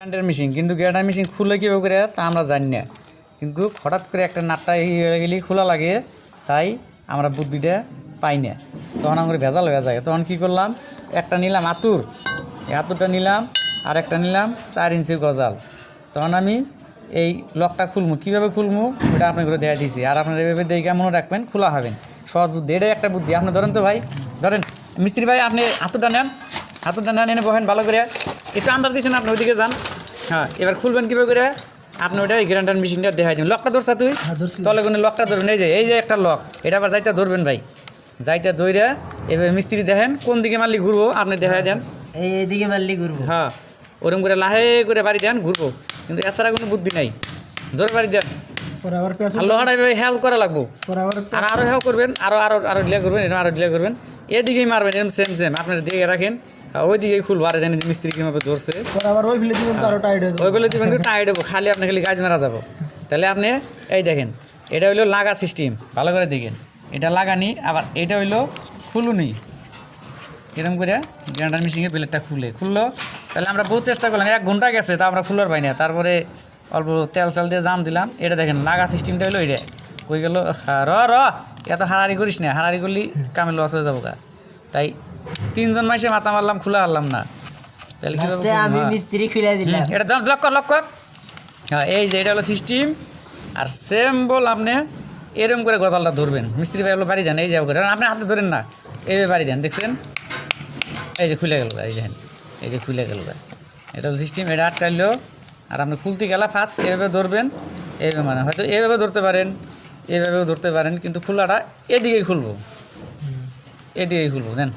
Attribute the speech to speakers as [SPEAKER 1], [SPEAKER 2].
[SPEAKER 1] Grinder machine কিন্তু grinder machine খুলে কীভাবে করে তা আমরা জানি না, কিন্তু হঠাৎ করে একটা নাটটা হয়ে গেলেই খোলা লাগে, তাই আমরা বুদ্ধিটা পাই না। তখন আমরা ভেজাল হয়ে যায়। তখন কী করলাম, একটা নিলাম আতুর, এই আতুরটা নিলাম, আর একটা নিলাম 4 ইঞ্চির গজাল। তখন আমি এই লকটা খুলবো, কীভাবে খুলবো ওটা আপনার করে দেওয়া দিয়েছি। আর আপনার এভাবে দেখে মনে রাখবেন, খোলা হবেন সহজ বুদ্ধি। এটাই একটা বুদ্ধি। আপনি ধরেন তো ভাই, ধরেন মিস্ত্রি ভাই, আপনি হাতুরটা নেন, হাতুরটা নেন, এনে বহেন ভালো করে, একটু আন্দাজ দিয়েছেন, আপনি ওইদিকে যান। হ্যাঁ, এবার খুলবেন কীভাবে করে, আপনি ওটা গ্রাইন্ডার মেশিনটা দেখাই দিন। লকটা ধরছা তুই, তলে কোনো লকটা ধরবেন, এই যে একটা লক, এটা আবার যাইতে ধরবেন ভাই, যাইতে ধরে এবার মিস্ত্রি দেখেন কোন দিকে মারলি ঘুরবো, আপনি দেখাই দেন
[SPEAKER 2] এইদিকে মারলি ঘুরবো।
[SPEAKER 1] হ্যাঁ, ওরকম করে লাহে করে বাড়ি দেন, ঘুরবো, কিন্তু এছাড়া কোনো বুদ্ধি নাই, জোরে বাড়ি দেন। আর লোহাটা এভাবে হেল্প করা লাগবো, আর আরও হেল্প করবেন, আরও আরও আরও ডিলে করবেন, এরকম আরও ডিলে করবেন, এদিকেই মারবেন, এরকম সেম সেম আপনার দিকে রাখেন, ওই দিকেই খুলবো। আর জানি মিস্ত্রি কীভাবে ধরছে, ওই বলে দিবেন তো টাইট হবো, খালি আপনি খালি গাছ মারা যাবো। তাহলে আপনি এই দেখেন, এটা হইলো লাগা সিস্টেম, ভালো করে দেখেন, এটা লাগানি, আবার এটা হইলো খুলুনি, এরকম করে গ্রাইন্ডার মেশিনে প্লেটটা খুললো। তাহলে আমরা বহু চেষ্টা করলাম, 1 ঘন্টা গেছে, তা আমরা খুলার পাই না। তারপরে অল্প তেল চাল দিয়ে জাম দিলাম। এটা দেখেন লাগা সিস্টেমটা হইলো এটা, কই গেল, র এত হারারি করিস না, হারারি করলি কামে লস হয়ে যাবো গা। তাই 3 জন মাসে মাথা মারলাম, খুলে হারলাম না। তাহলে কি
[SPEAKER 2] আমি মিস্ত্রি খুলে দিলাম,
[SPEAKER 1] এটা লক কর। হ্যাঁ, এই যে এটা হলো সিস্টেম। আর সেম বল আপনি এরকম করে গজালটা ধরবেন, মিস্ত্রি ভাই হলো বাড়ি দেন, এই যে করে আপনি হাতে ধরেন না, এইভাবে বাড়ি দেন, দেখছেন এই যে খুলে গেল, এই দেখেন এই যে খুলে গেল। এটা হলো সিস্টেম, এটা আটকাইলো। আর আপনি খুলতে গেলে ফার্স্ট এভাবে ধরবেন, এইভাবে, মানে হয়তো এভাবে ধরতে পারেন, এভাবেও ধরতে পারেন, কিন্তু খোলাটা এদিকেই খুলবো, এদিকেই খুলবো দেন।